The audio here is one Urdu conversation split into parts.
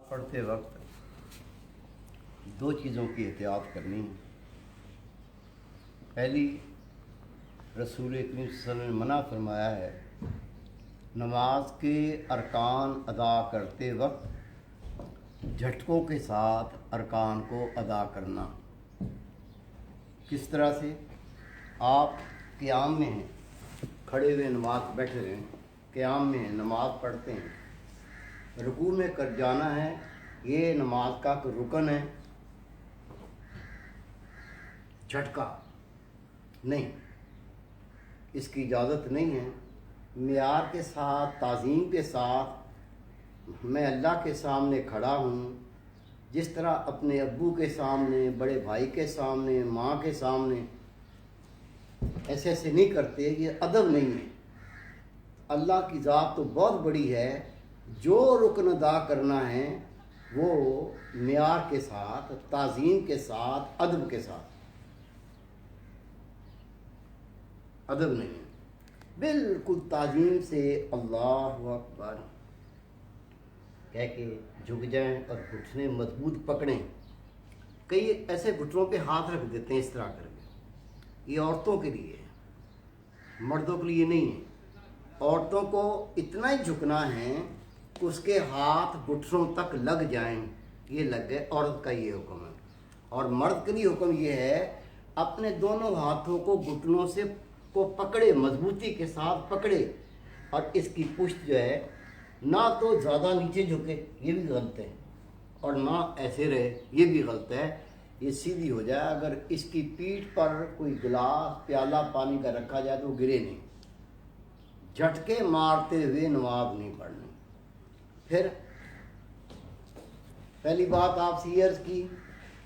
پڑھتے وقت دو چیزوں کی احتیاط کرنی ہے۔ پہلی، رسول کریم صلی اللہ علیہ وسلم نے منع فرمایا ہے نماز کے ارکان ادا کرتے وقت جھٹکوں کے ساتھ ارکان کو ادا کرنا۔ کس طرح سے؟ آپ قیام میں ہیں، کھڑے ہوئے نماز بیٹھے رہیں، قیام میں ہیں، نماز پڑھتے ہیں، رکوع میں کر جانا ہے، یہ نماز کا رکن ہے، جھٹکا نہیں، اس کی اجازت نہیں ہے۔ معیار کے ساتھ، تعظیم کے ساتھ میں اللہ کے سامنے کھڑا ہوں، جس طرح اپنے ابو کے سامنے، بڑے بھائی کے سامنے، ماں کے سامنے ایسے ایسے نہیں کرتے، یہ ادب نہیں ہے۔ اللہ کی ذات تو بہت بڑی ہے، جو رکن ادا کرنا ہے وہ معیار کے ساتھ، تعظیم کے ساتھ، ادب کے ساتھ، ادب نہیں ہے، بالکل تعظیم سے اللہ اکبر کہہ کے جھک جائیں اور گھٹنے مضبوط پکڑیں۔ کئی ایسے گھٹنوں پہ ہاتھ رکھ دیتے ہیں اس طرح کر کے، یہ عورتوں کے لیے ہے، مردوں کے لیے نہیں ہے۔ عورتوں کو اتنا ہی جھکنا ہے کہ اس کے ہاتھ گھٹنوں تک لگ جائیں، یہ لگ گئے، عورت کا یہ حکم ہے۔ اور مرد کے لیے حکم یہ ہے اپنے دونوں ہاتھوں کو گھٹنوں سے کو پکڑے، مضبوطی کے ساتھ پکڑے، اور اس کی پشت جو ہے نہ تو زیادہ نیچے جھکے، یہ بھی غلط ہے، اور نہ ایسے رہے، یہ بھی غلط ہے، یہ سیدھی ہو جائے۔ اگر اس کی پیٹھ پر کوئی گلاس، پیالہ پانی کا رکھا جائے تو وہ گرے نہیں۔ جھٹکے مارتے ہوئے نماز نہیں پڑھنی۔ پھر پہلی بات آپ سے یہ عرض کی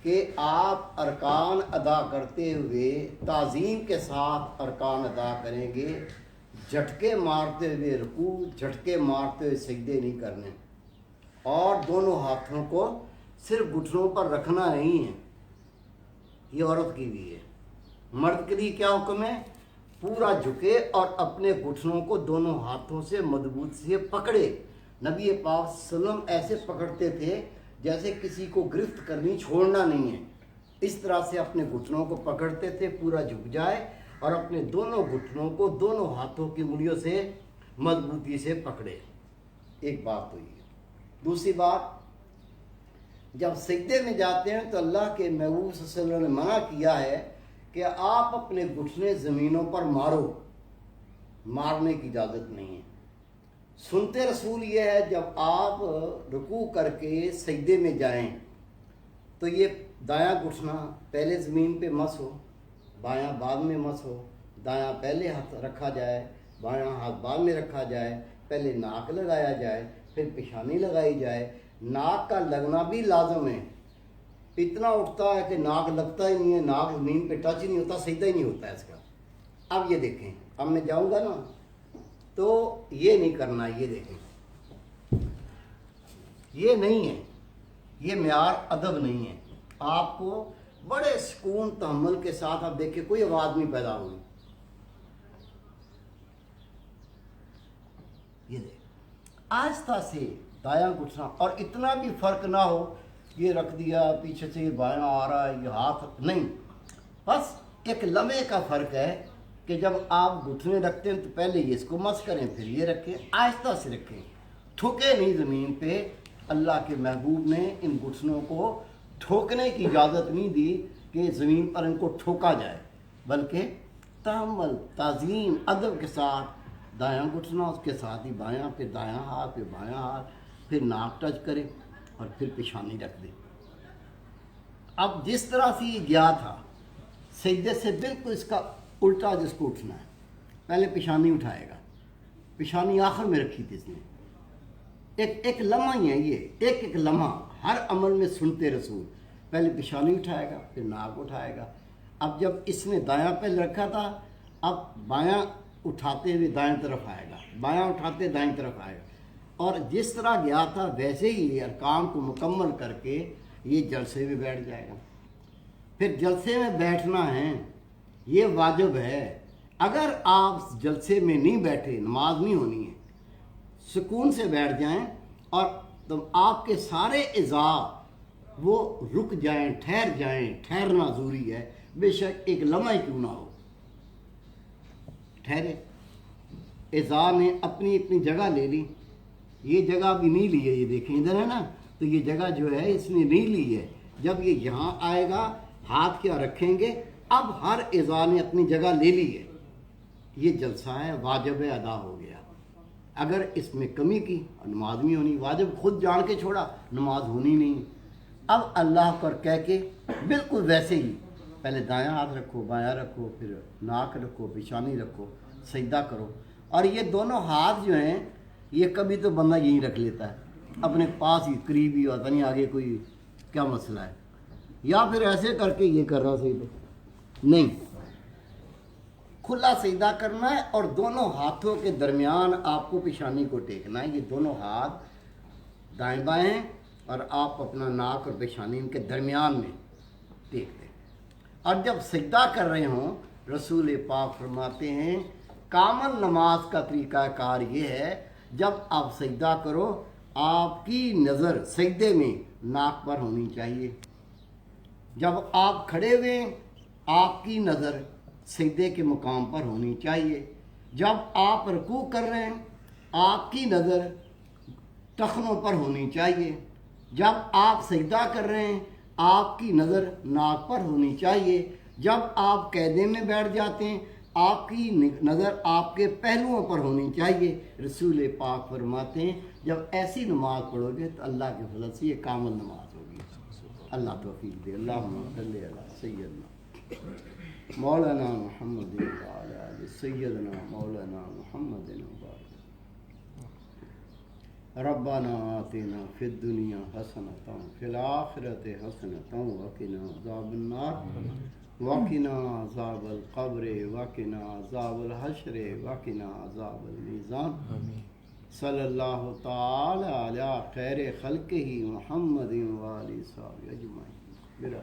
کہ آپ ارکان ادا کرتے ہوئے تعظیم کے ساتھ ارکان ادا کریں گے، جھٹکے مارتے ہوئے رکوع، جھٹکے مارتے ہوئے سجدے نہیں کرنے، اور دونوں ہاتھوں کو صرف گھٹنوں پر رکھنا نہیں ہے، یہ عورت کی بھی ہے۔ مرد کے لیے کیا حکم ہے؟ پورا جھکے اور اپنے گھٹنوں کو دونوں ہاتھوں سے مضبوط سے پکڑے۔ نبی پاک صلی اللہ علیہ وسلم ایسے پکڑتے تھے جیسے کسی کو گرفت کرنی، چھوڑنا نہیں ہے، اس طرح سے اپنے گھٹنوں کو پکڑتے تھے، پورا جھک جائے اور اپنے دونوں گھٹنوں کو دونوں ہاتھوں کی انگلیوں سے مضبوطی سے پکڑے۔ ایک بات تو یہ۔ دوسری بات، جب سجدے میں جاتے ہیں تو اللہ کے محبوب صلی اللہ علیہ وسلم نے منع کیا ہے کہ آپ اپنے گھٹنے زمینوں پر مارو، مارنے کی اجازت نہیں ہے۔ سنتے رسول یہ ہے جب آپ رکوع کر کے سجدے میں جائیں تو یہ دایاں گھٹنا پہلے زمین پہ مس ہو، بایاں بعد میں مس ہو، دایاں پہلے ہاتھ رکھا جائے، بایاں ہاتھ بعد میں رکھا جائے، پہلے ناک لگایا جائے، پھر پیشانی لگائی جائے۔ ناک کا لگنا بھی لازم ہے، اتنا اٹھتا ہے کہ ناک لگتا ہی نہیں ہے، ناک زمین پہ ٹچ ہی نہیں ہوتا، سجدہ ہی نہیں ہوتا ہے اس کا۔ اب یہ دیکھیں، اب میں جاؤں گا نا تو یہ نہیں کرنا، یہ دیکھیں، یہ نہیں ہے، یہ معیار ادب نہیں ہے۔ آپ کو بڑے سکون تحمل کے ساتھ، آپ دیکھیں کوئی آواز نہیں پیدا ہوئی، یہ دیکھ آہستہ سے دایاں گھٹنا، اور اتنا بھی فرق نہ ہو یہ رکھ دیا پیچھے سے یہ بایاں آ رہا ہے، یہ ہاتھ نہیں، بس ایک لمحے کا فرق ہے کہ جب آپ گھٹنے رکھتے ہیں تو پہلے یہ اس کو مس کریں، پھر یہ رکھیں، آہستہ سے رکھیں، ٹھوکے نہیں زمین پہ۔ اللہ کے محبوب نے ان گھٹنوں کو ٹھوکنے کی اجازت نہیں دی کہ زمین پر ان کو ٹھوکا جائے، بلکہ تحمل، تعظیم، ادب کے ساتھ دایاں گھٹنا، اس کے ساتھ ہی بایاں، پھر دایاں ہاتھ، پھر بایاں ہاتھ، پھر ناک ٹچ کرے اور پھر پیشانی رکھ دے۔ اب جس طرح سے یہ گیا تھا سجدے سے بالکل اس کا الٹا جس کو اٹھنا ہے، پہلے پیشانی اٹھائے گا، پیشانی آخر میں رکھی تھی اس نے، ایک لمحہ ہی ہے یہ، ایک لمحہ ہر عمل میں سنتے رسول، پہلے پیشانی اٹھائے گا، پھر ناک اٹھائے گا۔ اب جب اس نے دایاں پہلے رکھا تھا، اب بایاں اٹھاتے ہوئے دائیں طرف آئے گا، بایاں اٹھاتے دائیں طرف آئے گا، اور جس طرح گیا تھا ویسے ہی ارکان کو مکمل کر کے یہ جلسے میں بیٹھ جائے گا۔ پھر جلسے میں بیٹھنا ہے، یہ واجب ہے۔ اگر آپ جلسے میں نہیں بیٹھے، نماز نہیں ہونی ہے، سکون سے بیٹھ جائیں اور تو آپ کے سارے اعضاء وہ رک جائیں، ٹھہر جائیں. ٹھہرنا ضروری ہے، بے شک ایک لمحہ کیوں نہ ہو، ٹھہرے. اعضاء نے اپنی اپنی جگہ لے لی. یہ جگہ بھی نہیں لی ہے، یہ دیکھیں ادھر ہے نا، تو یہ جگہ جو ہے اس نے نہیں لی ہے. جب یہ یہاں آئے گا ہاتھ کیا رکھیں گے، اب ہر اعضاء نے اپنی جگہ لے لی ہے. یہ جلسہ ہے واجب ادا ہو گیا. اگر اس میں کمی کی نماز نہیں ہونی، واجب خود جان کے چھوڑا نماز ہونی نہیں. اب اللہ پر کہہ کے بالکل ویسے ہی پہلے دایاں ہاتھ رکھو، بایاں رکھو، پھر ناک رکھو، پیشانی رکھو، سجدہ کرو. اور یہ دونوں ہاتھ جو ہیں یہ کبھی تو بندہ یہیں رکھ لیتا ہے اپنے پاس ہی، قریب ہی ہوتا نہیں، آگے کوئی کیا مسئلہ ہے، یا پھر ایسے کر کے یہ کر رہا صحیح تو نہیں. کھلا سجدہ کرنا ہے اور دونوں ہاتھوں کے درمیان آپ کو پیشانی کو ٹیکنا ہے. یہ دونوں ہاتھ دائیں بائیں اور آپ اپنا ناک اور پیشانی ان کے درمیان میں ٹیک دیں. اور جب سجدہ کر رہے ہوں رسول پاک فرماتے ہیں کامل نماز کا طریقہ کار یہ ہے، جب آپ سجدہ کرو آپ کی نظر سجدے میں ناک پر ہونی چاہیے. جب آپ کھڑے ہوئے آپ کی نظر سجدے کے مقام پر ہونی چاہیے. جب آپ رکوع کر رہے ہیں آپ کی نظر ٹخنوں پر ہونی چاہیے. جب آپ سجدہ کر رہے ہیں آپ کی نظر ناک پر ہونی چاہیے. جب آپ قیدے میں بیٹھ جاتے ہیں آپ کی نظر آپ کے پہلوؤں پر ہونی چاہیے. رسول پاک فرماتے ہیں جب ایسی نماز پڑھو گے تو اللہ کے فضل سے یہ کامل نماز ہوگی. اللہ توفیق دے. اللہم صلی علی سیدنا مولانا محمد وعلی آل سیدنا مولانا محمد وبارک. ربنا آتنا فی الدنیا حسنۃ فی الآخرۃ حسنۃ وقنا عذاب النار وقنا عذاب القبر وقنا عذاب الحشر وقنا عذاب المیزان. صلی اللہ تعالی علی خیر خلقہ محمد وآلہ وصحبہ اجمعین.